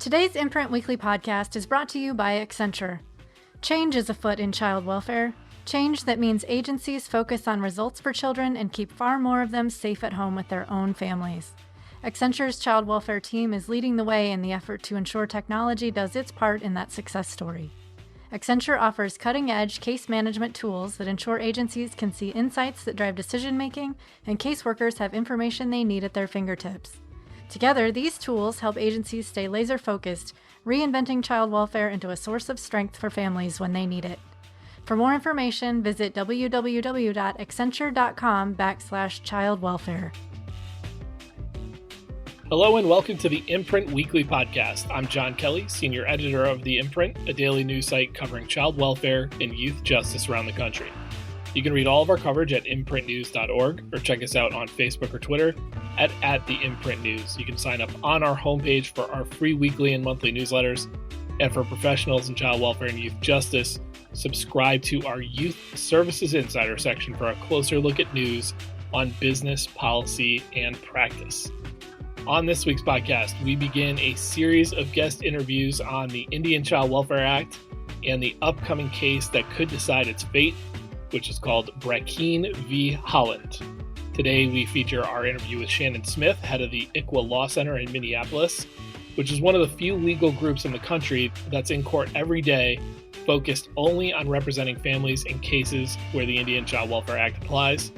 Today's Imprint Weekly podcast is brought to you by Accenture. Change is afoot in child welfare. Change that means agencies focus on results for children and keep far more of them safe at home with their own families. Accenture's child welfare team is leading the way in the effort to ensure technology does its part in that success story. Accenture offers cutting-edge case management tools that ensure agencies can see insights that drive decision-making and caseworkers have information they need at their fingertips. Together, these tools help agencies stay laser-focused, reinventing child welfare into a source of strength for families when they need it. For more information, visit www.accenture.com/childwelfare. Hello and welcome to the Imprint Weekly Podcast. I'm John Kelly, Senior Editor of The Imprint, a daily news site covering child welfare and youth justice around the country. You can read all of our coverage at imprintnews.org or check us out on Facebook or Twitter at The Imprint News. You can sign up on our homepage for our free weekly and monthly newsletters. And for professionals in child welfare and youth justice, subscribe to our Youth Services Insider section for a closer look at news on business, policy, and practice. On this week's podcast, we begin a series of guest interviews on the Indian Child Welfare Act and the upcoming case that could decide its fate, which is called Brackeen v. Holland. Today, we feature our interview with Shannon Smith, head of the ICWA Law Center in Minneapolis, which is one of the few legal groups in the country that's in court every day, focused only on representing families in cases where the Indian Child Welfare Act applies.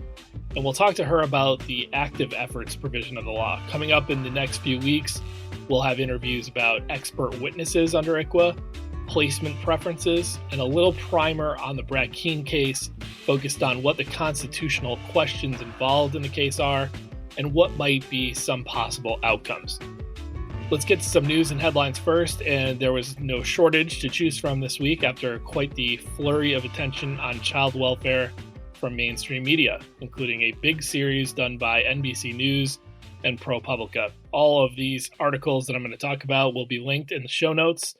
And we'll talk to her about the active efforts provision of the law. Coming up in the next few weeks, we'll have interviews about expert witnesses under ICWA, placement preferences, and a little primer on the Brackeen case focused on what the constitutional questions involved in the case are and what might be some possible outcomes. Let's get to some news and headlines first, and there was no shortage to choose from this week after quite the flurry of attention on child welfare from mainstream media, including a big series done by NBC News and ProPublica. All of these articles that I'm going to talk about will be linked in the show notes.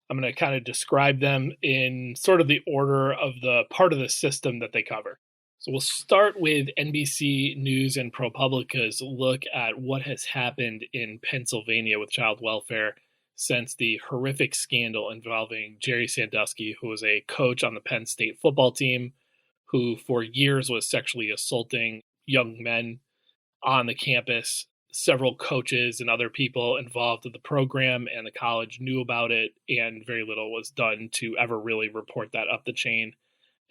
I'm going to kind of describe them in sort of the order of the part of the system that they cover. So we'll start with NBC News and ProPublica's look at what has happened in Pennsylvania with child welfare since the horrific scandal involving Jerry Sandusky, who was a coach on the Penn State football team, who for years was sexually assaulting young men on the campus. Several coaches and other people involved in the program and the college knew about it, and very little was done to ever really report that up the chain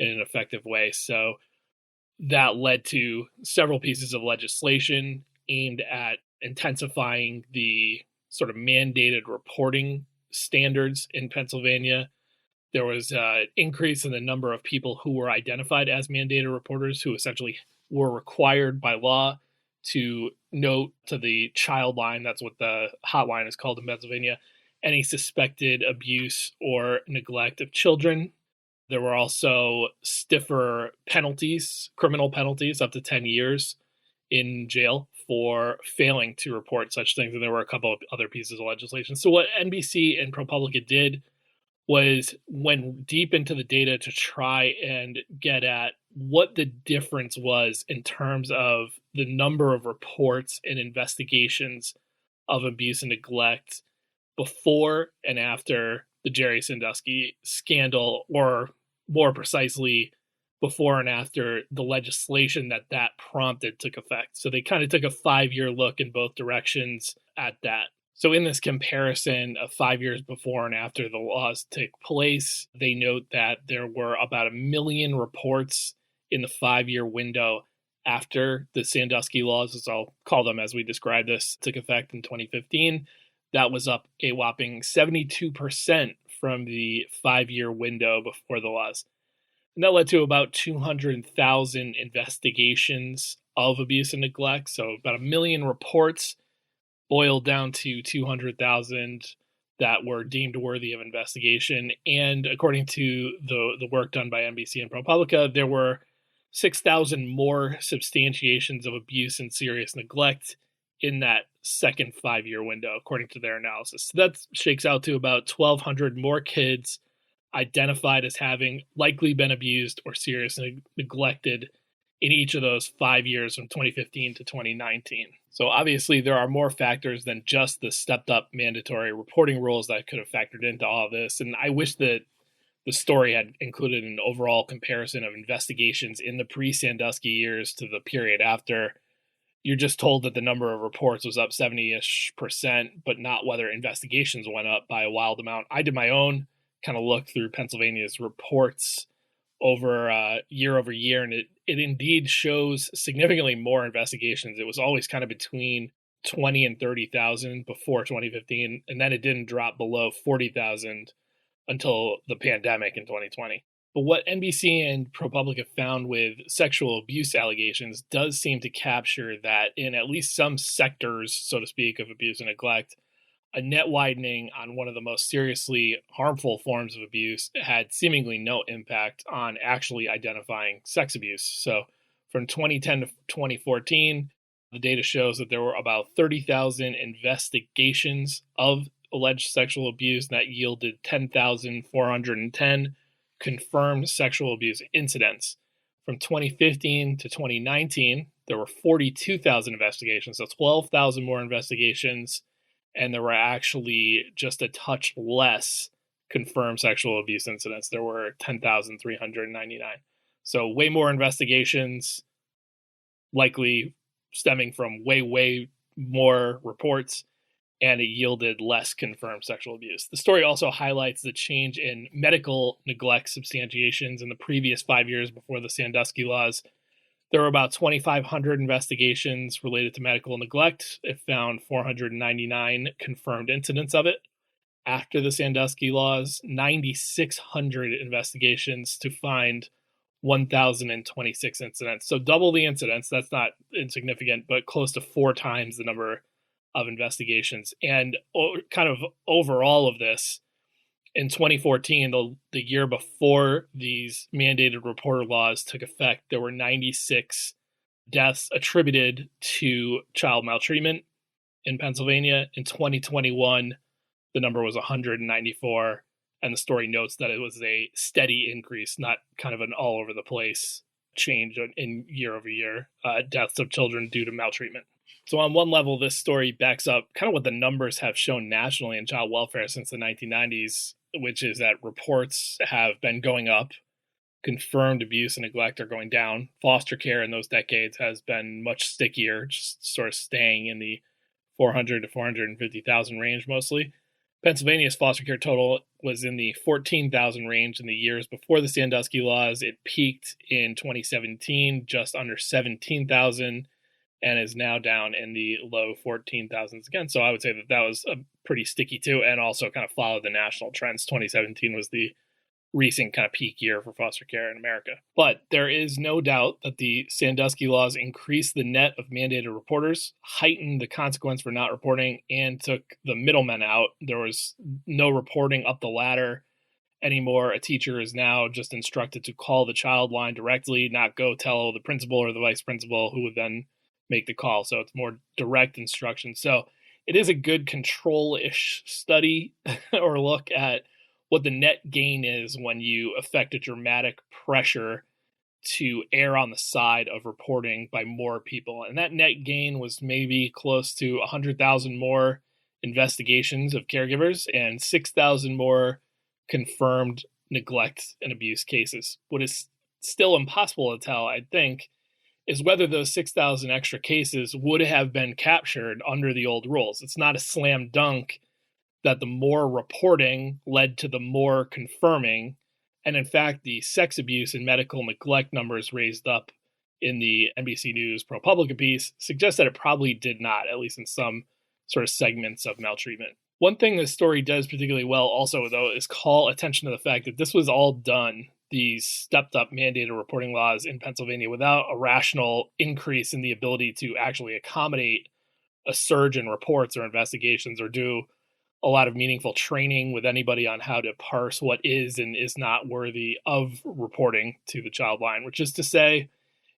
in an effective way. So that led to several pieces of legislation aimed at intensifying the sort of mandated reporting standards in Pennsylvania. There was an increase in the number of people who were identified as mandated reporters, who essentially were required by law to note to the child line, that's what the hotline is called in Pennsylvania, any suspected abuse or neglect of children. There were also stiffer penalties, criminal penalties, up to 10 years in jail for failing to report such things. And there were a couple of other pieces of legislation. So what NBC and ProPublica did was went deep into the data to try and get at what the difference was in terms of the number of reports and investigations of abuse and neglect before and after the Jerry Sandusky scandal, or more precisely, before and after the legislation that prompted took effect. So they kind of took a 5-year look in both directions at that. So in this comparison of 5 years before and after the laws took place, they note that there were about 1 million reports in the 5-year window after the Sandusky laws, as I'll call them as we describe this, took effect in 2015. That was up a whopping 72% from the 5-year window before the laws. And that led to about 200,000 investigations of abuse and neglect. So about 1 million reports boiled down to 200,000 that were deemed worthy of investigation. And according to the work done by NBC and ProPublica, there were 6,000 more substantiations of abuse and serious neglect in that second 5-year window, according to their analysis. So that shakes out to about 1,200 more kids identified as having likely been abused or seriously neglected in each of those 5 years from 2015 to 2019. So obviously there are more factors than just the stepped up mandatory reporting rules that could have factored into all of this. And I wish that the story had included an overall comparison of investigations in the pre-Sandusky years to the period after. You're just told that the number of reports was up 70-ish%, but not whether investigations went up by a wild amount. I did my own kind of look through Pennsylvania's reports over year, and it indeed shows significantly more investigations. It was always kind of between 20 and 30,000 before 2015, and then it didn't drop below 40,000 until the pandemic in 2020. But what NBC and ProPublica found with sexual abuse allegations does seem to capture that in at least some sectors, so to speak, of abuse and neglect, a net widening on one of the most seriously harmful forms of abuse had seemingly no impact on actually identifying sex abuse. So from 2010 to 2014, the data shows that there were about 30,000 investigations of alleged sexual abuse that yielded 10,410 confirmed sexual abuse incidents. From 2015 to 2019, there were 42,000 investigations, so 12,000 more investigations, and there were actually just a touch less confirmed sexual abuse incidents. There were 10,399. So way more investigations, likely stemming from way more reports, and it yielded less confirmed sexual abuse. The story also highlights the change in medical neglect substantiations in the previous 5 years before the Sandusky laws. There were about 2,500 investigations related to medical neglect. It found 499 confirmed incidents of it. After the Sandusky laws, 9,600 investigations to find 1,026 incidents. So double the incidents. That's not insignificant, but close to 4 times the number of investigations. And kind of overall of this, in 2014, the year before these mandated reporter laws took effect, there were 96 deaths attributed to child maltreatment in Pennsylvania. In 2021, the number was 194. And the story notes that it was a steady increase, not kind of an all over the place change in year over year deaths of children due to maltreatment. So on one level, this story backs up kind of what the numbers have shown nationally in child welfare since the 1990s, which is that reports have been going up, confirmed abuse and neglect are going down. Foster care in those decades has been much stickier, just sort of staying in the 400 to 450,000 range mostly. Pennsylvania's foster care total was in the 14,000 range in the years before the Sandusky laws. It peaked in 2017, just under 17,000, and is now down in the low 14,000s again. So I would say that was a pretty sticky too, and also kind of followed the national trends. 2017 was the recent kind of peak year for foster care in America. But there is no doubt that the Sandusky laws increased the net of mandated reporters, heightened the consequence for not reporting, and took the middlemen out. There was no reporting up the ladder anymore. A teacher is now just instructed to call the child line directly, not go tell the principal or the vice principal, who would then make the call. So it's more direct instruction. So it is a good control-ish study or look at what the net gain is when you affect a dramatic pressure to err on the side of reporting by more people. And that net gain was maybe close to 100,000 more investigations of caregivers and 6,000 more confirmed neglect and abuse cases. What is still impossible to tell, I think, is whether those 6,000 extra cases would have been captured under the old rules. It's not a slam dunk that the more reporting led to the more confirming. And in fact, the sex abuse and medical neglect numbers raised up in the NBC News ProPublica piece suggest that it probably did not, at least in some sort of segments of maltreatment. One thing this story does particularly well also, though, is call attention to the fact that this was all done, these stepped up mandated reporting laws in Pennsylvania, without a rational increase in the ability to actually accommodate a surge in reports or investigations or do a lot of meaningful training with anybody on how to parse what is and is not worthy of reporting to the child line, which is to say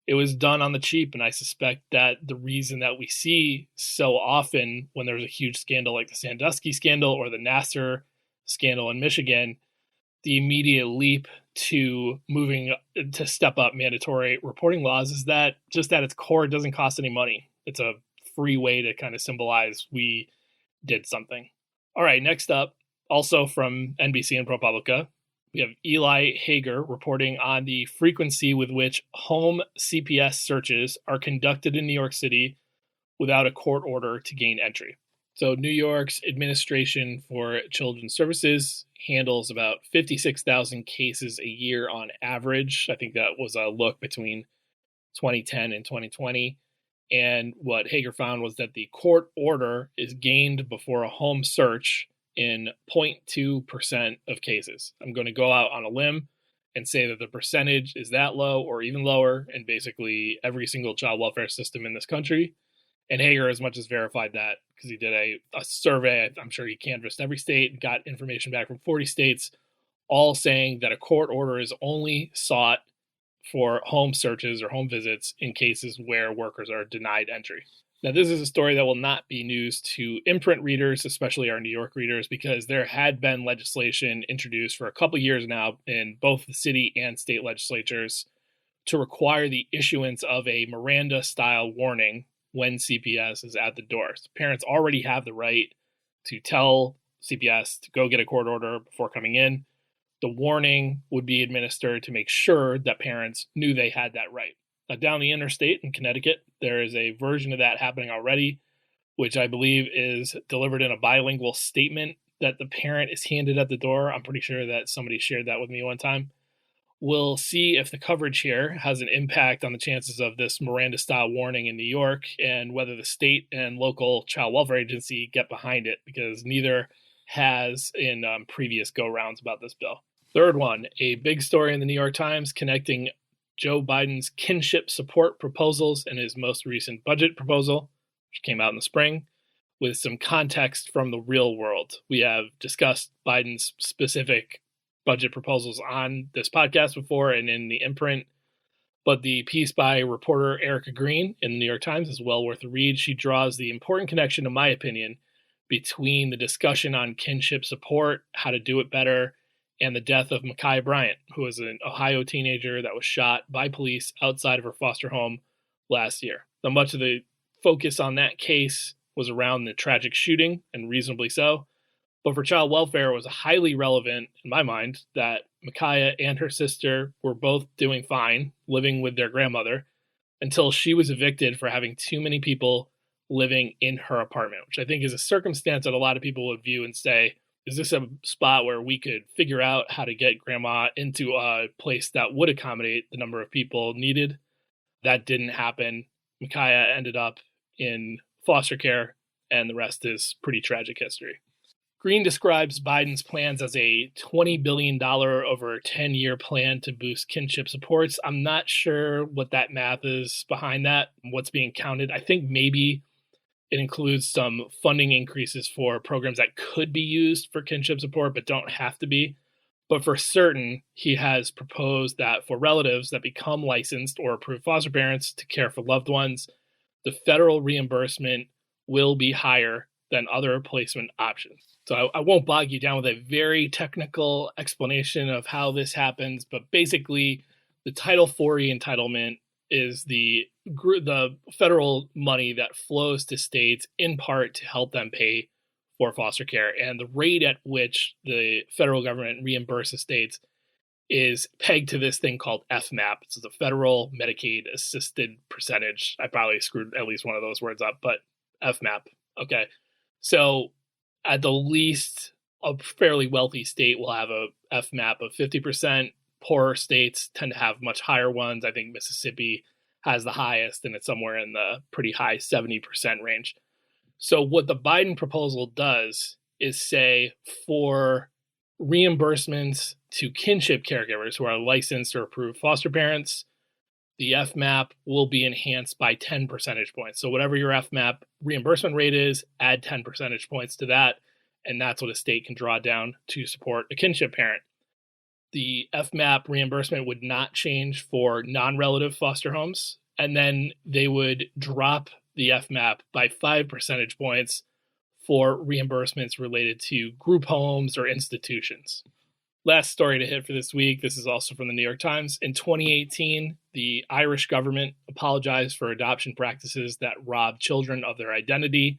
it was done on the cheap. And I suspect that the reason that we see so often when there's a huge scandal like the Sandusky scandal or the Nassar scandal in Michigan, the immediate leap to moving to step up mandatory reporting laws is that just at its core, it doesn't cost any money. It's a free way to kind of symbolize we did something. All right, next up, also from NBC and ProPublica, we have Eli Hager reporting on the frequency with which home CPS searches are conducted in New York City without a court order to gain entry. So New York's Administration for Children's Services handles about 56,000 cases a year on average. I think that was a look between 2010 and 2020. And what Hager found was that the court order is gained before a home search in 0.2% of cases. I'm going to go out on a limb and say that the percentage is that low or even lower in basically every single child welfare system in this country. And Hager as much as verified that because he did a survey. I'm sure he canvassed every state and got information back from 40 states, all saying that a court order is only sought for home searches or home visits in cases where workers are denied entry. Now, this is a story that will not be news to imprint readers, especially our New York readers, because there had been legislation introduced for a couple years now in both the city and state legislatures to require the issuance of a Miranda-style warning when CPS is at the door. So parents already have the right to tell CPS to go get a court order before coming in. The warning would be administered to make sure that parents knew they had that right. Now, down the interstate in Connecticut, there is a version of that happening already, which I believe is delivered in a bilingual statement that the parent is handed at the door. I'm pretty sure that somebody shared that with me one time. We'll see if the coverage here has an impact on the chances of this Miranda-style warning in New York and whether the state and local child welfare agency get behind it, because neither has in previous go-rounds about this bill. Third one, a big story in the New York Times connecting Joe Biden's kinship support proposals and his most recent budget proposal, which came out in the spring, with some context from the real world. We have discussed Biden's specific budget proposals on this podcast before and in the imprint, but the piece by reporter Erica Green in the New York Times is well worth a read. She draws the important connection, in my opinion, between the discussion on kinship support, how to do it better, and the death of Micaiah Bryant, who was an Ohio teenager that was shot by police outside of her foster home last year. Now, much of the focus on that case was around the tragic shooting, and reasonably so. But for child welfare, it was highly relevant, in my mind, that Micaiah and her sister were both doing fine, living with their grandmother, until she was evicted for having too many people living in her apartment, which I think is a circumstance that a lot of people would view and say, is this a spot where we could figure out how to get grandma into a place that would accommodate the number of people needed? That didn't happen. Micaiah ended up in foster care, and the rest is pretty tragic history. Green describes Biden's plans as a $20 billion over a 10-year plan to boost kinship supports. I'm not sure what that math is behind that, what's being counted. I think maybe it includes some funding increases for programs that could be used for kinship support but don't have to be. But for certain, he has proposed that for relatives that become licensed or approved foster parents to care for loved ones, the federal reimbursement will be higher than other placement options. So I won't bog you down with a very technical explanation of how this happens, but basically the Title 40 entitlement is the federal money that flows to states in part to help them pay for foster care. And the rate at which the federal government reimburses states is pegged to this thing called FMAP. It's the Federal Medicaid Assisted Percentage. I probably screwed at least one of those words up, but FMAP. Okay. So at the least, a fairly wealthy state will have a FMAP of 50%. Poorer states tend to have much higher ones. I think Mississippi has the highest, and it's somewhere in the pretty high 70% range. So what the Biden proposal does is say for reimbursements to kinship caregivers who are licensed or approved foster parents, the FMAP will be enhanced by 10 percentage points. So whatever your FMAP reimbursement rate is, add 10 percentage points to that, and that's what a state can draw down to support a kinship parent. The FMAP reimbursement would not change for non-relative foster homes, and then they would drop the FMAP by 5 percentage points for reimbursements related to group homes or institutions. Last story to hit for this week. This is also from the New York Times. In 2018, the Irish government apologized for adoption practices that rob children of their identity,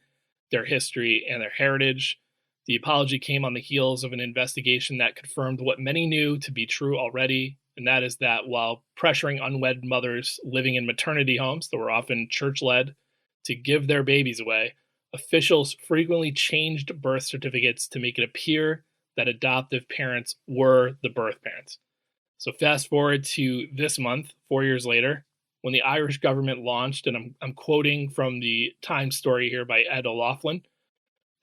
their history, and their heritage. The apology came on the heels of an investigation that confirmed what many knew to be true already, and that is that while pressuring unwed mothers living in maternity homes that were often church-led to give their babies away, officials frequently changed birth certificates to make it appear that adoptive parents were the birth parents. So fast forward to this month, 4 years later, when the Irish government launched, and I'm quoting from the Times story here by Ed O'Loughlin,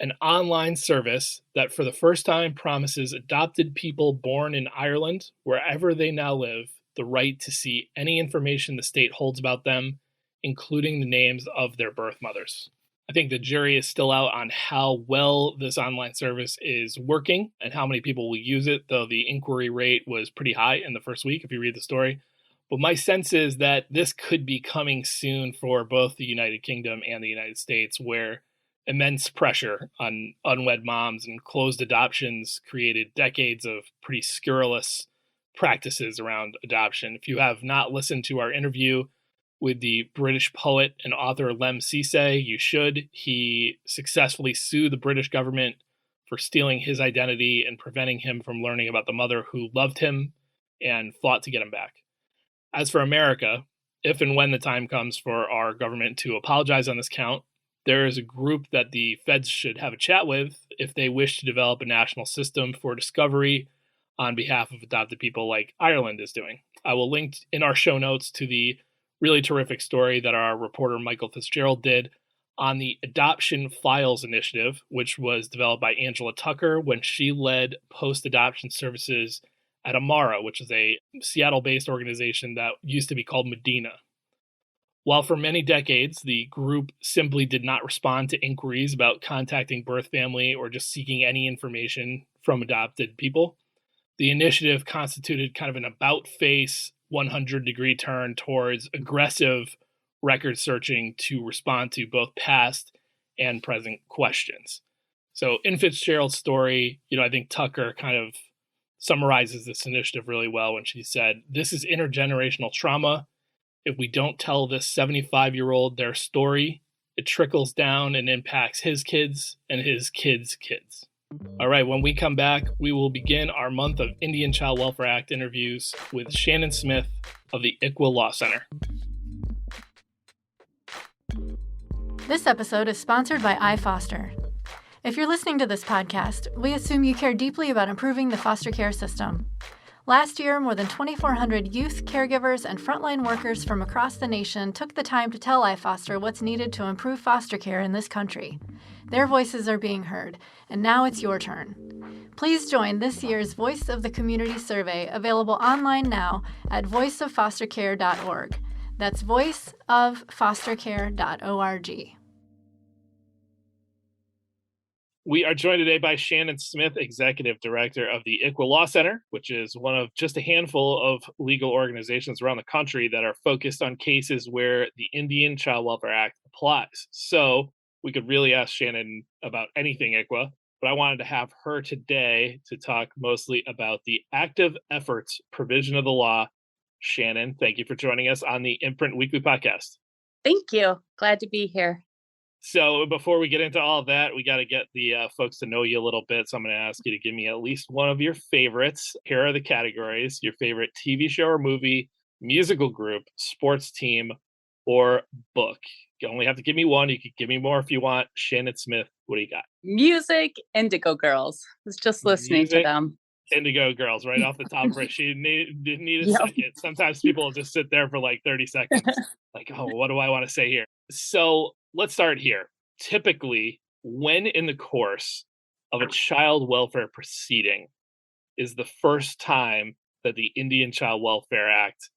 an online service that for the first time promises adopted people born in Ireland, wherever they now live, the right to see any information the state holds about them, including the names of their birth mothers. I think the jury is still out on how well this online service is working and how many people will use it, though the inquiry rate was pretty high in the first week, if you read the story. But my sense is that this could be coming soon for both the United Kingdom and the United States, where immense pressure on unwed moms and closed adoptions created decades of pretty scurrilous practices around adoption. If you have not listened to our interview with the British poet and author Lem Sisay, you should. He successfully sued the British government for stealing his identity and preventing him from learning about the mother who loved him and fought to get him back. As for America, if and when the time comes for our government to apologize on this count, there is a group that the feds should have a chat with if they wish to develop a national system for discovery on behalf of adopted people like Ireland is doing. I will link in our show notes to the really terrific story that our reporter Michael Fitzgerald did on the Adoption Files Initiative, which was developed by Angela Tucker when she led post-adoption services at Amara, which is a Seattle-based organization that used to be called Medina. While for many decades, the group simply did not respond to inquiries about contacting birth family or just seeking any information from adopted people, the initiative constituted kind of an about-face 100-degree turn towards aggressive record searching to respond to both past and present questions. So in Fitzgerald's story, I think Tucker kind of summarizes this initiative really well when she said, "This is intergenerational trauma. If we don't tell this 75-year-old their story, it trickles down and impacts his kids and his kids' kids." All right, when we come back, we will begin our month of Indian Child Welfare Act interviews with Shannon Smith of the ICWA Law Center. This episode is sponsored by iFoster. If you're listening to this podcast, we assume you care deeply about improving the foster care system. Last year, more than 2,400 youth, caregivers, and frontline workers from across the nation took the time to tell iFoster what's needed to improve foster care in this country. Their voices are being heard, and now it's your turn. Please join this year's Voice of the Community survey, available online now at voiceoffostercare.org. That's voiceoffostercare.org. We are joined today by Shannon Smith, Executive Director of the ICWA Law Center, which is one of just a handful of legal organizations around the country that are focused on cases where the Indian Child Welfare Act applies. So we could really ask Shannon about anything ICWA, but I wanted to have her today to talk mostly about the active efforts provision of the law. Shannon, thank you for joining us on the Imprint Weekly Podcast. Thank you. Glad to be here. So before we get into all of that, we got to get the folks to know you a little bit. So I'm going to ask you to give me at least one of your favorites. Here are the categories: your favorite TV show or movie, musical group, sports team, or book. You only have to give me one. You could give me more if you want. Shannon Smith, what do you got? Music, Indigo Girls. I was just listening to them. Indigo Girls, right off the top of it. She didn't need a second. Sometimes people just sit there for like 30 seconds. Like, oh, what do I want to say here? So let's start here. Typically, when in the course of a child welfare proceeding is the first time that the Indian Child Welfare Act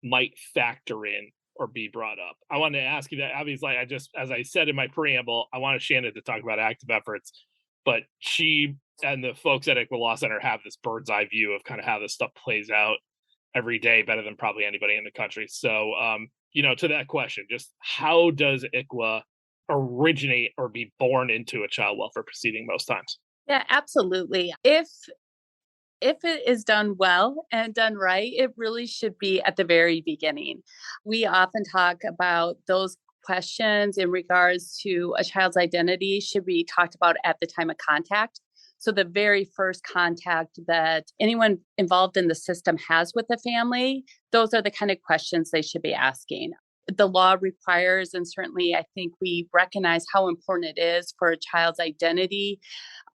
might factor in or be brought up? I wanted to ask you that. Obviously, as I said in my preamble, I wanted Shannon to talk about active efforts, but she and the folks at ICWA Law Center have this bird's eye view of kind of how this stuff plays out every day, better than probably anybody in the country. So, to that question, just how does ICWA originate or be born into a child welfare proceeding most times? Yeah, absolutely. If if it is done well and done right, it really should be at the very beginning. We often talk about those questions in regards to a child's identity should be talked about at the time of contact. So the very first contact that anyone involved in the system has with the family, those are the kind of questions they should be asking. The law requires, and certainly I think we recognize how important it is for a child's identity,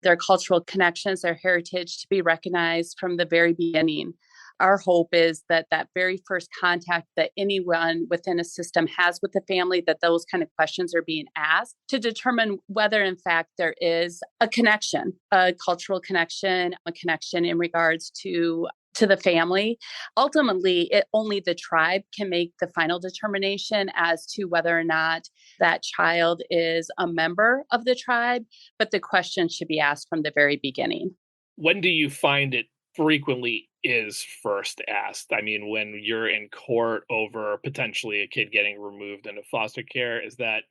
their cultural connections, their heritage to be recognized from the very beginning. Our hope is that that very first contact that anyone within a system has with the family, that those kind of questions are being asked to determine whether in fact there is a connection, a cultural connection, a connection in regards to the family. Ultimately, only the tribe can make the final determination as to whether or not that child is a member of the tribe, but the question should be asked from the very beginning. When do you find it frequently is first asked? I mean, when you're in court over potentially a kid getting removed into foster care, is that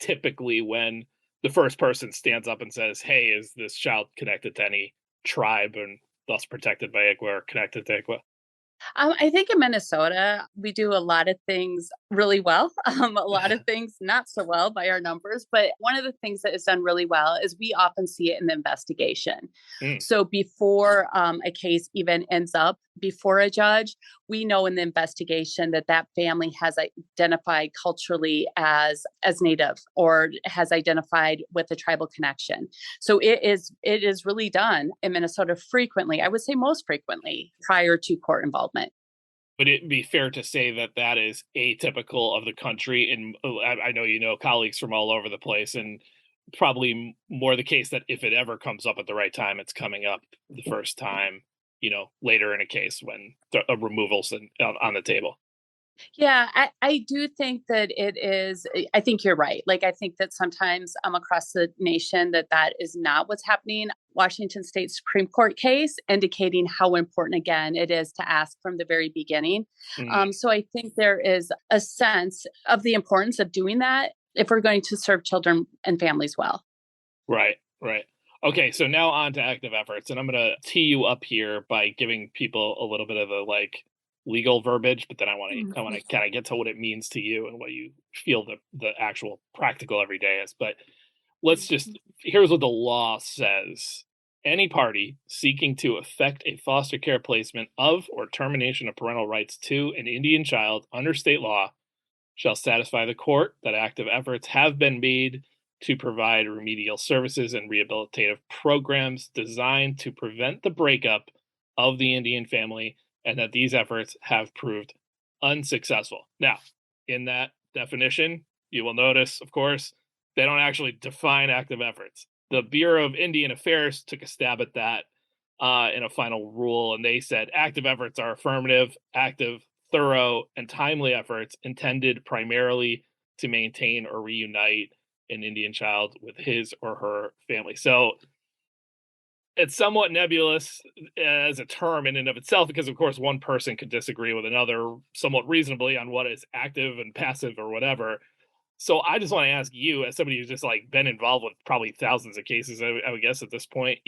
typically when the first person stands up and says, hey, is this child connected to any tribe and thus protected by ICWA or connected to ICWA? I think in Minnesota, we do a lot of things really well, a lot of things not so well by our numbers. But one of the things that is done really well is we often see it in the investigation. Mm. So before a case even ends up before a judge, we know in the investigation that that family has identified culturally as Native or has identified with a tribal connection. So it is really done in Minnesota frequently. I would say most frequently prior to court involvement. Would it be fair to say that that is atypical of the country? And I know you know colleagues from all over the place, and probably more the case that if it ever comes up at the right time, it's coming up the first time, later in a case when a removal's on the table. Yeah, I do think that it is. I think you're right. Like, I think that sometimes across the nation that is not what's happening. Washington State Supreme Court case indicating how important, again, it is to ask from the very beginning. Mm. So I think there is a sense of the importance of doing that if we're going to serve children and families well. Right, right. Okay, so now on to active efforts, and I'm going to tee you up here by giving people a little bit of the legal verbiage, but then I want to kind of get to what it means to you and what you feel the actual practical everyday is. But here's what the law says. Any party seeking to effect a foster care placement of or termination of parental rights to an Indian child under state law shall satisfy the court that active efforts have been made to provide remedial services and rehabilitative programs designed to prevent the breakup of the Indian family, and that these efforts have proved unsuccessful. Now, in that definition, you will notice, of course, they don't actually define active efforts. The Bureau of Indian Affairs took a stab at that in a final rule, and they said active efforts are affirmative, active, thorough, and timely efforts intended primarily to maintain or reunite an Indian child with his or her family. So it's somewhat nebulous as a term in and of itself, because of course one person could disagree with another somewhat reasonably on what is active and passive or whatever. So I just want to ask you, as somebody who's just been involved with probably thousands of cases, I would guess at this point,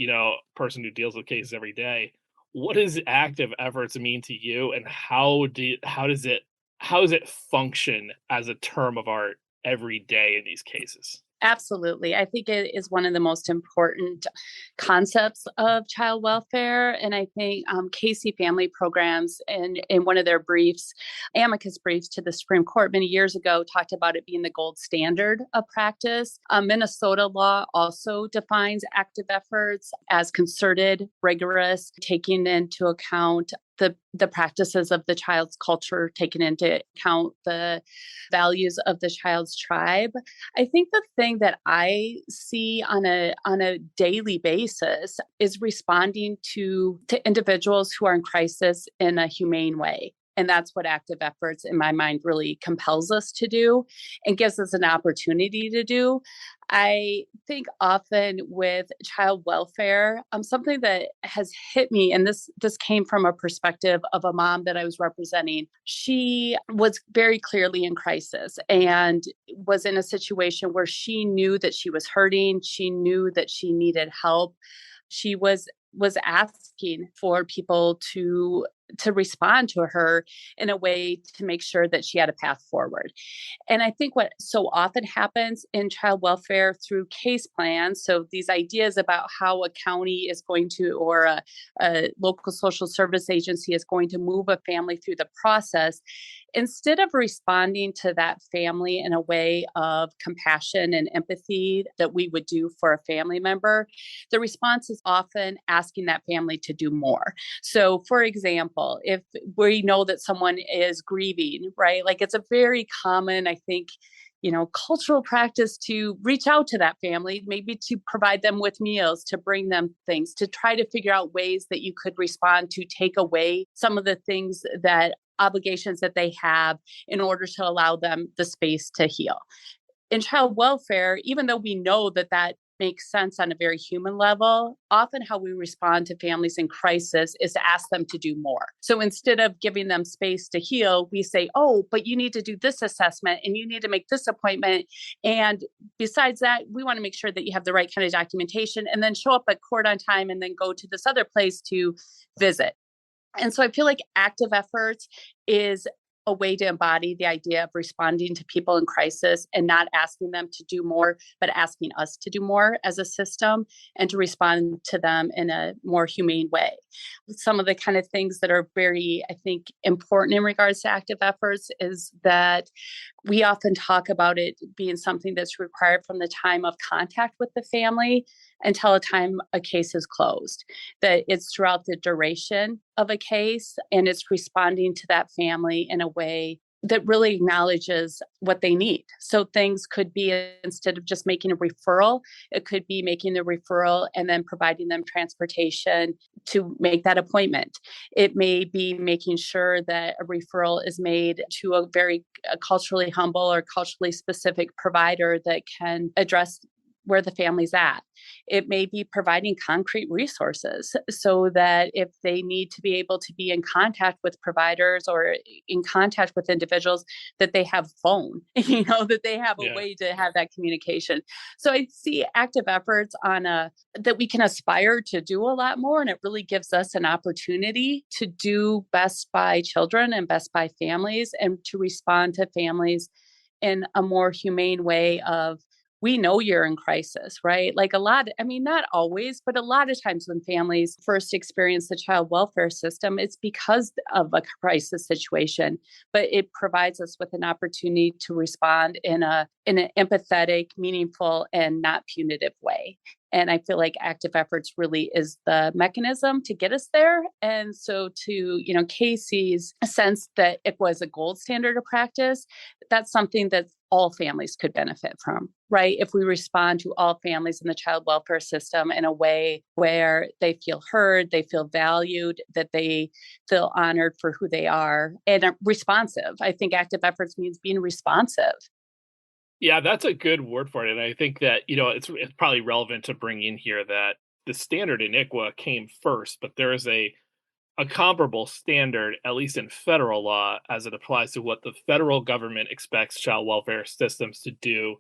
person who deals with cases every day, what does active efforts mean to you, and how does it function as a term of art every day in these cases? Absolutely. I think it is one of the most important concepts of child welfare. And I think Casey Family Programs, in one of their briefs, amicus briefs to the Supreme Court many years ago, talked about it being the gold standard of practice. Minnesota law also defines active efforts as concerted, rigorous, taking into account the practices of the child's culture, taking into account the values of the child's tribe. I think the thing that I see on a daily basis is responding to individuals who are in crisis in a humane way. And that's what active efforts, in my mind, really compels us to do and gives us an opportunity to do. I think often with child welfare, something that has hit me, and this came from a perspective of a mom that I was representing. She was very clearly in crisis and was in a situation where she knew that she was hurting. She knew that she needed help. She was was asking for people to respond to her in a way to make sure that she had a path forward. And I think what so often happens in child welfare through case plans, so these ideas about how a county is going to, or a local social service agency is going to move a family through the process, instead of responding to that family in a way of compassion and empathy that we would do for a family member, the response is often asking that family to do more. So, for example, if we know that someone is grieving, right? Like it's a very common, I think, cultural practice to reach out to that family, maybe to provide them with meals, to bring them things, to try to figure out ways that you could respond to take away some of the things that obligations that they have in order to allow them the space to heal. In child welfare, even though we know that that makes sense on a very human level, often how we respond to families in crisis is to ask them to do more. So instead of giving them space to heal, we say, oh, but you need to do this assessment and you need to make this appointment. And besides that, we want to make sure that you have the right kind of documentation and then show up at court on time and then go to this other place to visit. And so I feel like active efforts is a way to embody the idea of responding to people in crisis and not asking them to do more, but asking us to do more as a system and to respond to them in a more humane way. Some of the kind of things that are very, I think, important in regards to active efforts is that we often talk about it being something that's required from the time of contact with the family until a time a case is closed, that it's throughout the duration of a case and it's responding to that family in a way that really acknowledges what they need. So things could be, instead of just making a referral, it could be making the referral and then providing them transportation to make that appointment. It may be making sure that a referral is made to a very culturally humble or culturally specific provider that can address where the family's at. It may be providing concrete resources so that if they need to be able to be in contact with providers or in contact with individuals, that they have phone, that they have a way to have that communication. So I see active efforts that we can aspire to do a lot more. And it really gives us an opportunity to do best by children and best by families and to respond to families in a more humane way of, we know you're in crisis, right? Like not always, but a lot of times when families first experience the child welfare system, it's because of a crisis situation, but it provides us with an opportunity to respond in an empathetic, meaningful, and not punitive way. And I feel like active efforts really is the mechanism to get us there. And so to, Casey's sense that it was a gold standard of practice, that's something that all families could benefit from, right? If we respond to all families in the child welfare system in a way where they feel heard, they feel valued, that they feel honored for who they are and are responsive. I think active efforts means being responsive. Yeah, that's a good word for it. And I think that, it's probably relevant to bring in here that the standard in ICWA came first, but there is a comparable standard, at least in federal law, as it applies to what the federal government expects child welfare systems to do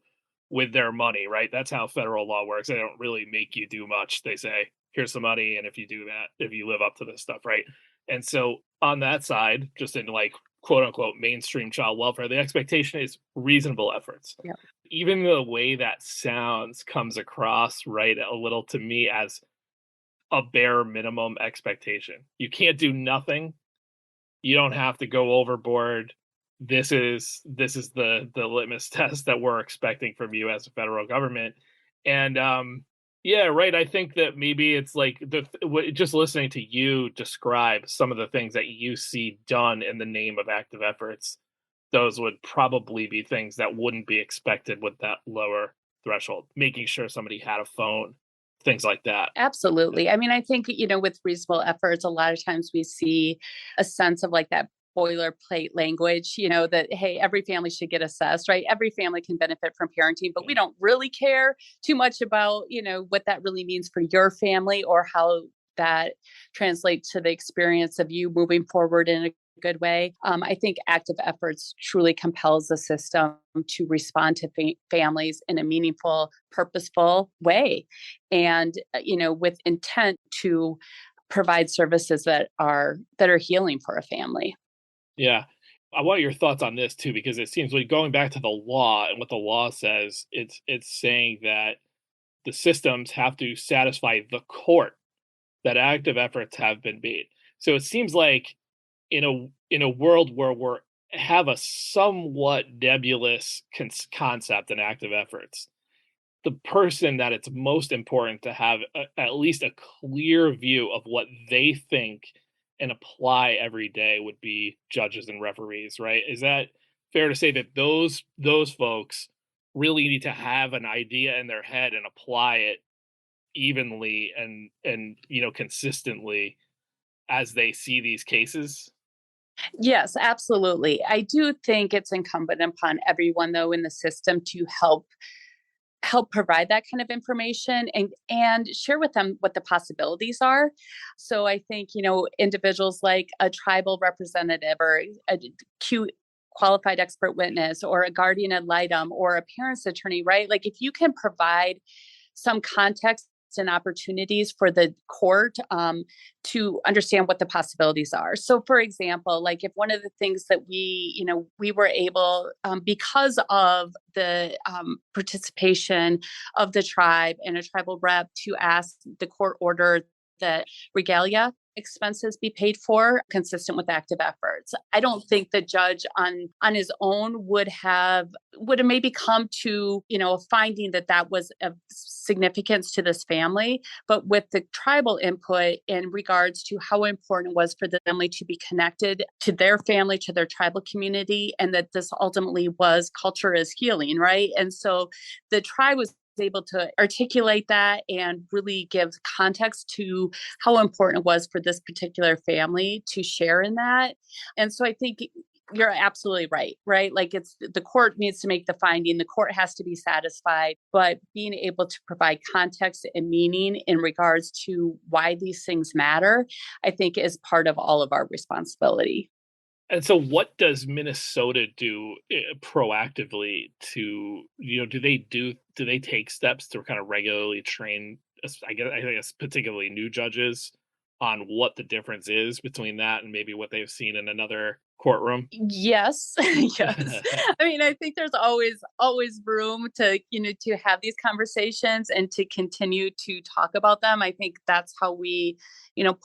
with their money, right? That's how federal law works. They don't really make you do much. They say, here's the money, and if you do that, if you live up to this stuff, right? And so on that side, just in quote unquote mainstream child welfare, the expectation is reasonable efforts. Yep. Even the way that sounds comes across, right, a little to me as a bare minimum expectation. You can't do nothing. You don't have to go overboard. This is the litmus test that we're expecting from you as a federal government. And yeah, right. I think that maybe it's like just listening to you describe some of the things that you see done in the name of active efforts, those would probably be things that wouldn't be expected with that lower threshold. Making sure somebody had a phone, things like that. Absolutely. I mean, I think, with reasonable efforts, a lot of times we see a sense of like that boilerplate language, that, hey, every family should get assessed, right? Every family can benefit from parenting, but we don't really care too much about, what that really means for your family or how that translates to the experience of you moving forward in a good way. I think active efforts truly compels the system to respond to families in a meaningful, purposeful way, and with intent to provide services that are healing for a family. Yeah. I want your thoughts on this too, because it seems like going back to the law and what the law says, it's saying that the systems have to satisfy the court that active efforts have been made. So it seems like in a world where we have a somewhat nebulous concept in active efforts, the person that it's most important to have at least a clear view of what they think and apply every day would be judges and referees, right? Is that fair to say that those folks really need to have an idea in their head and apply it evenly and consistently as they see these cases? Yes, absolutely. I do think it's incumbent upon everyone, though, in the system to help provide that kind of information and share with them what the possibilities are. So I think, individuals like a tribal representative or a Q qualified expert witness or a guardian ad litem or a parent's attorney, right? Like if you can provide some context and opportunities for the court to understand what the possibilities are. So, for example, like if one of the things that we were able, because of the participation of the tribe and a tribal rep, to ask the court order that regalia expenses be paid for consistent with active efforts. I don't think the judge on his own would have maybe come to, a finding that was of significance to this family, but with the tribal input in regards to how important it was for the family to be connected to their family, to their tribal community, and that this ultimately was culture is healing, right? And so the tribe was able to articulate that and really give context to how important it was for this particular family to share in that. And so I think you're absolutely right? Like it's the court needs to make the finding, the court has to be satisfied, but being able to provide context and meaning in regards to why these things matter, I think is part of all of our responsibility. And so what does Minnesota do proactively to, do they take steps to kind of regularly train, I guess particularly new judges on what the difference is between that and maybe what they've seen in another courtroom? Yes. Yes. I mean, I think there's always room to, to have these conversations and to continue to talk about them. I think that's how we,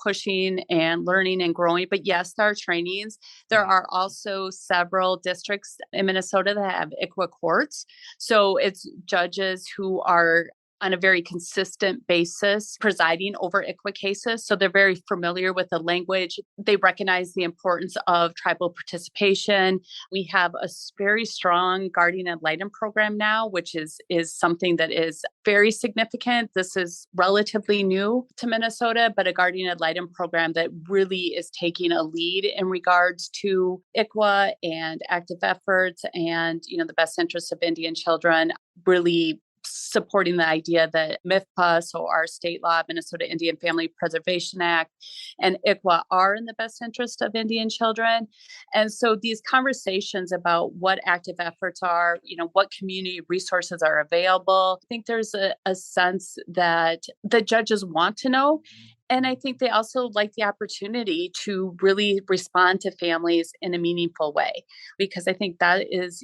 pushing and learning and growing. But yes, there are trainings. There are also several districts in Minnesota that have ICWA courts. So it's judges who are on a very consistent basis presiding over ICWA cases. So they're very familiar with the language. They recognize the importance of tribal participation. We have a very strong guardian ad litem program now, which is something that is very significant. This is relatively new to Minnesota, but a guardian ad litem program that really is taking a lead in regards to ICWA and active efforts and, the best interests of Indian children, really supporting the idea that MIFPA, so our state law, Minnesota Indian Family Preservation Act, and ICWA are in the best interest of Indian children. And so these conversations about what active efforts are, what community resources are available, I think there's a sense that the judges want to know. And I think they also like the opportunity to really respond to families in a meaningful way, because I think that is,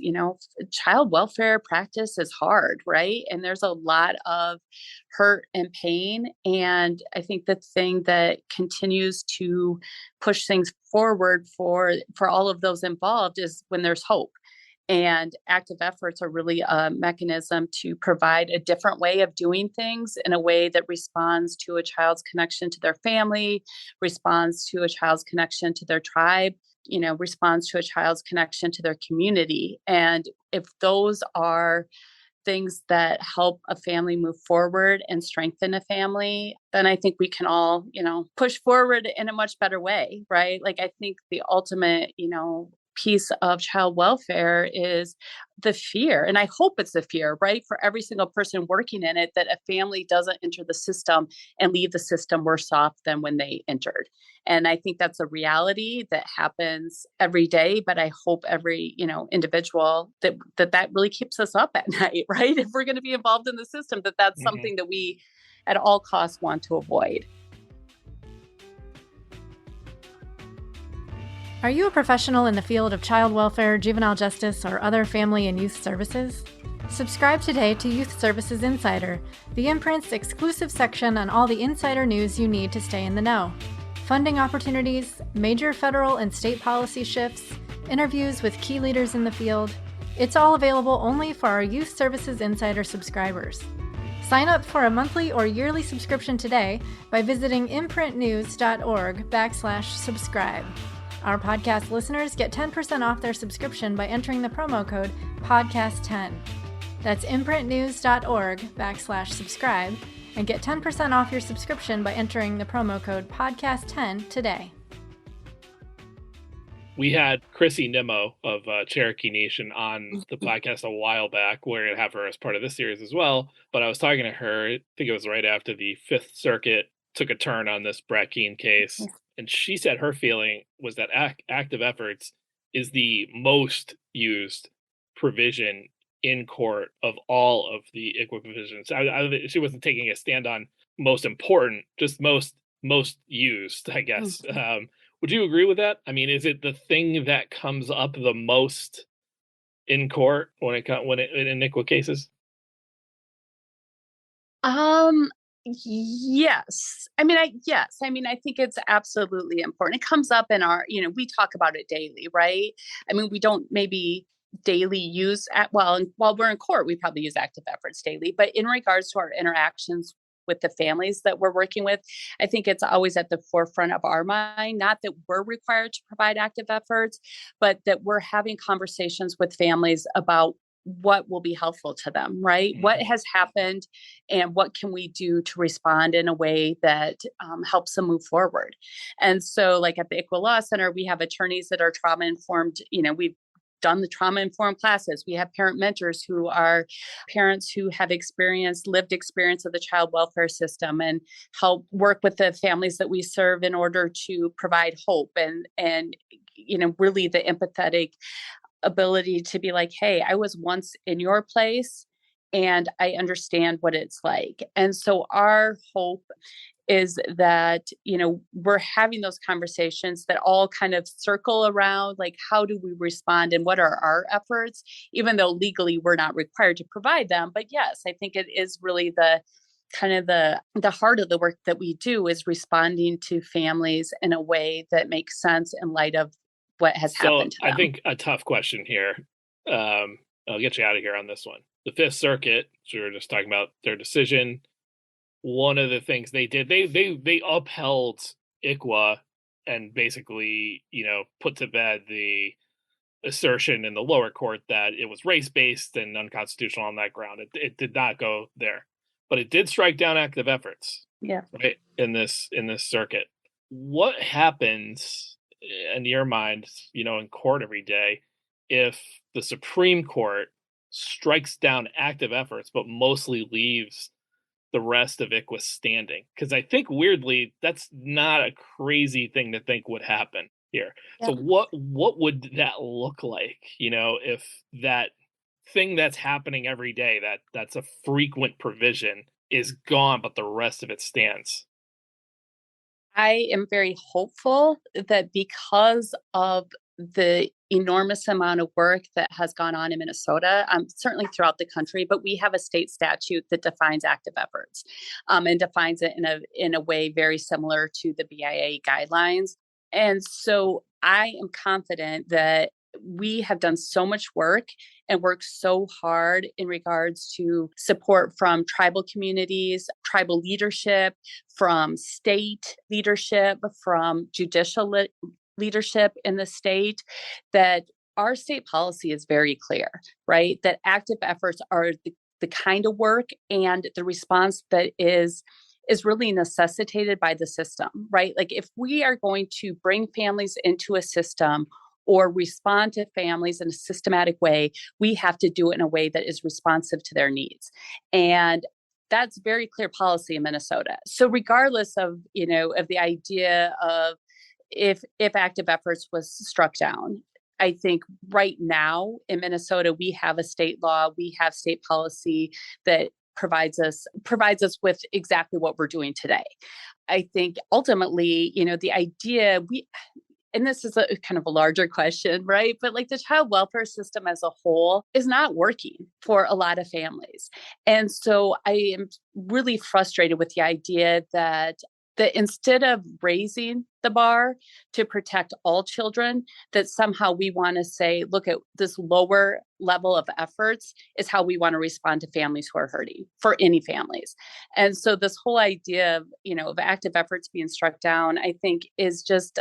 child welfare practice is hard, right? And there's a lot of hurt and pain. And I think the thing that continues to push things forward for all of those involved is when there's hope. And active efforts are really a mechanism to provide a different way of doing things in a way that responds to a child's connection to their family, responds to a child's connection to their tribe, responds to a child's connection to their community. And if those are things that help a family move forward and strengthen a family, then I think we can all, push forward in a much better way, right? Like I think the ultimate, piece of child welfare is the fear, and I hope it's the fear, right, for every single person working in it, that a family doesn't enter the system and leave the system worse off than when they entered. And I think that's a reality that happens every day, but I hope every, individual that really keeps us up at night, right? If we're going to be involved in the system, that's something that we at all costs want to avoid. Are you a professional in the field of child welfare, juvenile justice, or other family and youth services? Subscribe today to Youth Services Insider, the imprint's exclusive section on all the insider news you need to stay in the know. Funding opportunities, major federal and state policy shifts, interviews with key leaders in the field. It's all available only for our Youth Services Insider subscribers. Sign up for a monthly or yearly subscription today by visiting imprintnews.org/subscribe. Our podcast listeners get 10% off their subscription by entering the promo code PODCAST10. That's imprintnews.org/subscribe and get 10% off your subscription by entering the promo code PODCAST10 today. We had Chrissy Nimmo of Cherokee Nation on the podcast a while back. We're going to have her as part of this series as well. But I was talking to her, I think it was right after the Fifth Circuit took a turn on this Brett Keane case. And she said her feeling was that active efforts is the most used provision in court of all of the ICWA provisions. She wasn't taking a stand on most important, just most used, I guess. Would you agree with that? I mean, is it the thing that comes up the most in court in ICWA cases? Yes. I mean, I think it's absolutely important. It comes up in our, we talk about it daily, right? I mean, we don't maybe daily use while we're in court, we probably use active efforts daily, but in regards to our interactions with the families that we're working with, I think it's always at the forefront of our mind, not that we're required to provide active efforts, but that we're having conversations with families about what will be helpful to them, right? Mm-hmm. What has happened and what can we do to respond in a way that helps them move forward? And so like at the ICWA Law Center, we have attorneys that are trauma-informed. We've done the trauma-informed classes. We have parent mentors who are parents who have lived experience of the child welfare system and help work with the families that we serve in order to provide hope and really the empathetic ability to be like, hey, I was once in your place and I understand what it's like. And so our hope is that, we're having those conversations that all kind of circle around, like, how do we respond and what are our efforts, even though legally we're not required to provide them. But yes, I think it is really the kind of the heart of the work that we do is responding to families in a way that makes sense in light of what has happened to them. I think a tough question here. I'll get you out of here on this one. The Fifth Circuit, so we were just talking about their decision. One of the things they did, they upheld ICWA and basically, put to bed the assertion in the lower court that it was race-based and unconstitutional on that ground. It did not go there, but it did strike down active efforts. Yeah. Right in this circuit. What happens in your mind, in court every day, if the Supreme Court strikes down active efforts, but mostly leaves the rest of ICWA standing? Because I think weirdly, that's not a crazy thing to think would happen here. Yeah. So what would that look like, if that thing that's happening every day, that's a frequent provision, is gone, but the rest of it stands? I am very hopeful that because of the enormous amount of work that has gone on in Minnesota, certainly throughout the country, but we have a state statute that defines active efforts and defines it in a way very similar to the BIA guidelines. And so I am confident that we have done so much work and worked so hard in regards to support from tribal communities, tribal leadership, from state leadership, from judicial leadership in the state, that our state policy is very clear, right? That active efforts are the kind of work and the response that is really necessitated by the system, right? Like if we are going to bring families into a system or respond to families in a systematic way, we have to do it in a way that is responsive to their needs. And that's very clear policy in Minnesota. So regardless of, of the idea of if active efforts was struck down, I think right now in Minnesota, we have a state law, we have state policy that provides us with exactly what we're doing today. I think ultimately, the idea and this is a kind of a larger question, right? But like the child welfare system as a whole is not working for a lot of families. And so I am really frustrated with the idea that instead of raising the bar to protect all children, that somehow we want to say, look at this lower level of efforts is how we want to respond to families who are hurting, for any families. And so this whole idea of, of active efforts being struck down, I think is just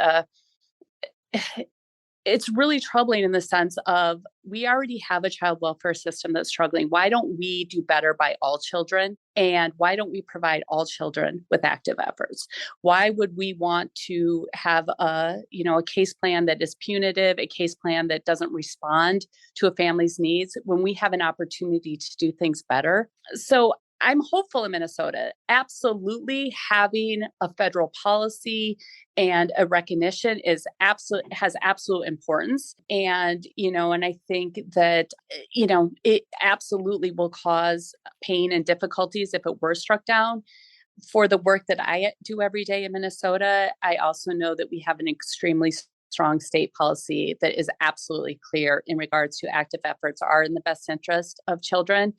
it's really troubling in the sense of we already have a child welfare system that's struggling. Why don't we do better by all children? And why don't we provide all children with active efforts? Why would we want to have a case plan that is punitive, a case plan that doesn't respond to a family's needs when we have an opportunity to do things better? So I'm hopeful in Minnesota. Absolutely, having a federal policy and a recognition has absolute importance. And, and I think that, it absolutely will cause pain and difficulties if it were struck down. For the work that I do every day in Minnesota, I also know that we have an extremely strong state policy that is absolutely clear in regards to active efforts are in the best interest of children.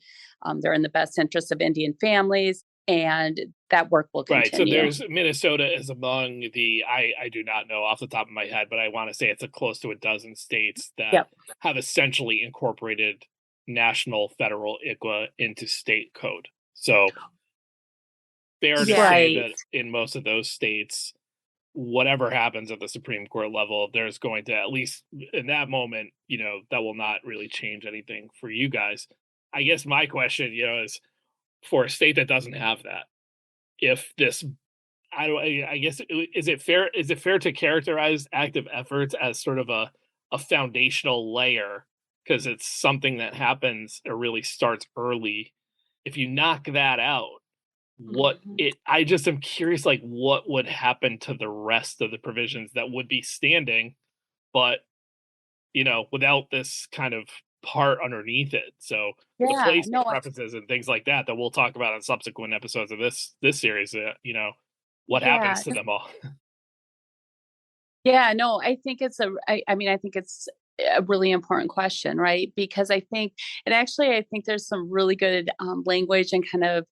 They're in the best interest of Indian families, and that work will continue. Right. So there's Minnesota is among the, I do not know off the top of my head, but I want to say it's close to a dozen states that have essentially incorporated national federal ICWA into state code. So fair to say that in most of those states, whatever happens at the Supreme Court level, there's going to, at least in that moment, that will not really change anything for you guys. I guess my question, is for a state that doesn't have that, if this, I guess, is it fair to characterize active efforts as sort of a foundational layer, because it's something that happens or really starts early? If you knock that out, I just am curious, like, what would happen to the rest of the provisions that would be standing, but without this kind of part underneath it. So the place preferences and things like that we'll talk about in subsequent episodes of this series, what happens to them all. Yeah, no, I think it's I think it's a really important question, right? Because I think there's some really good language and kind of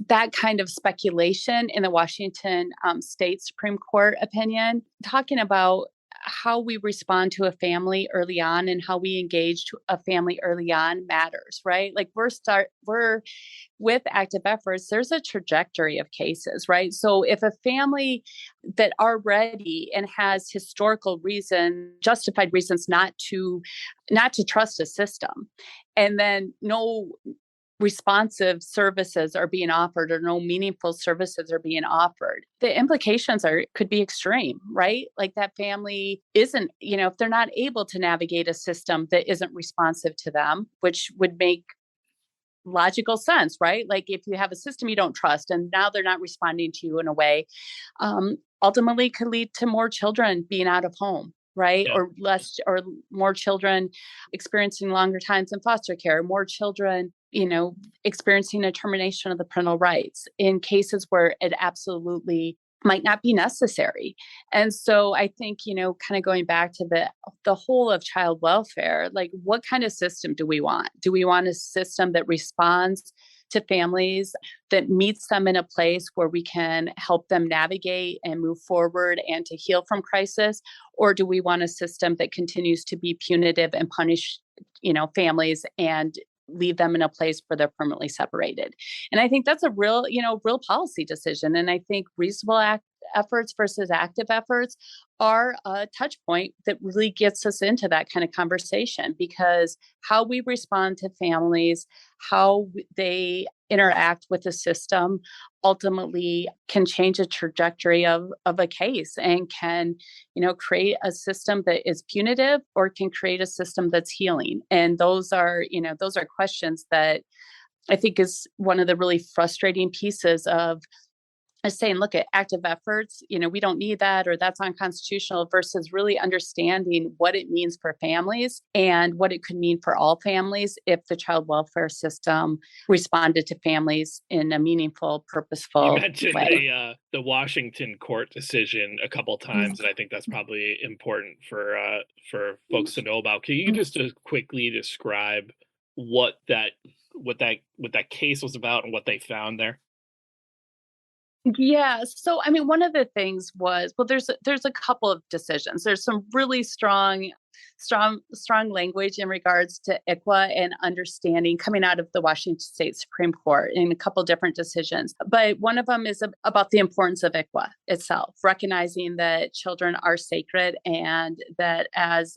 that kind of speculation in the Washington State Supreme Court opinion, talking about how we respond to a family early on and how we engage to a family early on matters, right? Like we're with active efforts, there's a trajectory of cases, right? So if a family that already and has justified reasons not to trust a system, and then no responsive services are being offered or no meaningful services are being offered, the implications could be extreme, right? Like that family isn't, if they're not able to navigate a system that isn't responsive to them, which would make logical sense, right? Like if you have a system you don't trust and now they're not responding to you in a way, ultimately could lead to more children being out of home, right? Yeah. Or more children experiencing longer times in foster care, more children, experiencing a termination of the parental rights in cases where it absolutely might not be necessary. And so I think, kind of going back to the whole of child welfare, like what kind of system do we want? Do we want a system that responds to families, that meets them in a place where we can help them navigate and move forward and to heal from crisis? Or do we want a system that continues to be punitive and punish, families and leave them in a place where they're permanently separated? And I think that's a real policy decision. And I think reasonable efforts versus active efforts are a touch point that really gets us into that kind of conversation, because how we respond to families, how they interact with the system ultimately can change the trajectory of a case, and can, create a system that is punitive or can create a system that's healing. And those are questions that I think is one of the really frustrating pieces of saying, look at active efforts, we don't need that, or that's unconstitutional, versus really understanding what it means for families and what it could mean for all families if the child welfare system responded to families in a meaningful, purposeful You mentioned way. the Washington court decision a couple times, and I think that's probably important for folks to know about. Can you just quickly describe what that case was about and what they found there? Yeah. So, one of the things was, well, there's a couple of decisions. There's some really strong language in regards to ICWA and understanding coming out of the Washington State Supreme Court in a couple different decisions. But one of them is about the importance of ICWA itself, recognizing that children are sacred, and that as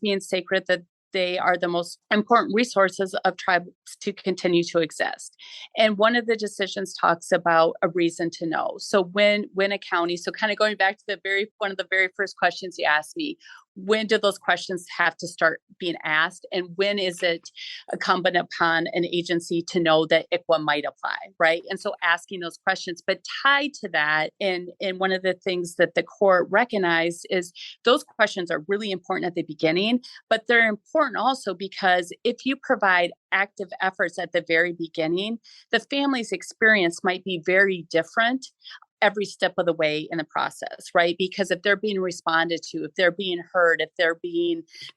being sacred, that they are the most important resources of tribes to continue to exist. And one of the decisions talks about a reason to know. So when a county, so kind of going back to one of the very first questions you asked me, when do those questions have to start being asked? And when is it incumbent upon an agency to know that ICWA might apply, right? And so asking those questions, but tied to that, and one of the things that the court recognized is those questions are really important at the beginning, but they're important also because if you provide active efforts at the very beginning, the family's experience might be very different every step of the way in the process, right? Because if they're being responded to, if they're being heard, if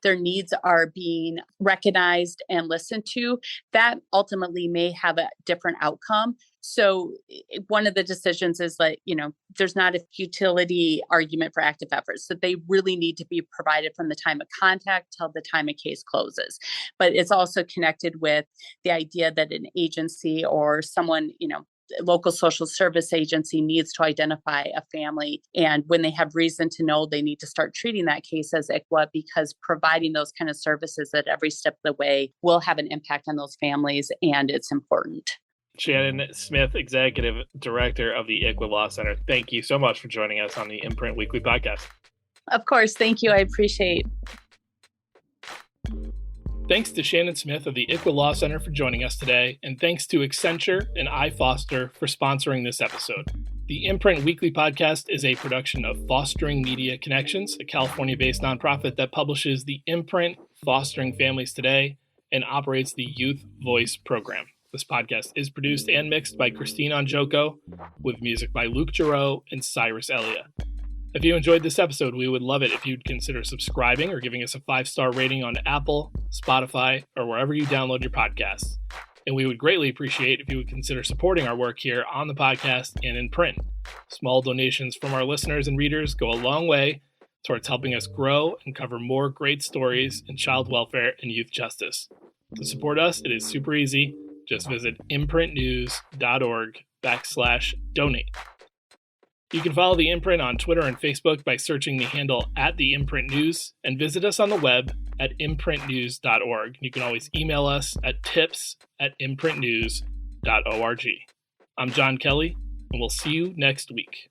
their needs are being recognized and listened to, that ultimately may have a different outcome. So one of the decisions is that, there's not a futility argument for active efforts, that they really need to be provided from the time of contact till the time a case closes. But it's also connected with the idea that an agency or someone, local social service agency needs to identify a family. And when they have reason to know, they need to start treating that case as ICWA, because providing those kind of services at every step of the way will have an impact on those families, and it's important. Shannon Smith, Executive Director of the ICWA Law Center, thank you so much for joining us on the Imprint Weekly Podcast. Of course. Thank you. I appreciate. Thanks to Shannon Smith of the ICWA Law Center for joining us today, and thanks to Accenture and iFoster for sponsoring this episode. The Imprint Weekly Podcast is a production of Fostering Media Connections, a California-based nonprofit that publishes the imprint Fostering Families Today and operates the Youth Voice program. This podcast is produced and mixed by Christine Anjoko, with music by Luke Giroux and Cyrus Elia. If you enjoyed this episode, we would love it if you'd consider subscribing or giving us a 5-star rating on Apple, Spotify, or wherever you download your podcasts. And we would greatly appreciate if you would consider supporting our work here on the podcast and in print. Small donations from our listeners and readers go a long way towards helping us grow and cover more great stories in child welfare and youth justice. To support us, it is super easy. Just visit imprintnews.org/donate. You can follow The Imprint on Twitter and Facebook by searching the handle @TheImprintNews, and visit us on the web at imprintnews.org. You can always email us at tips@imprintnews.org. I'm John Kelly, and we'll see you next week.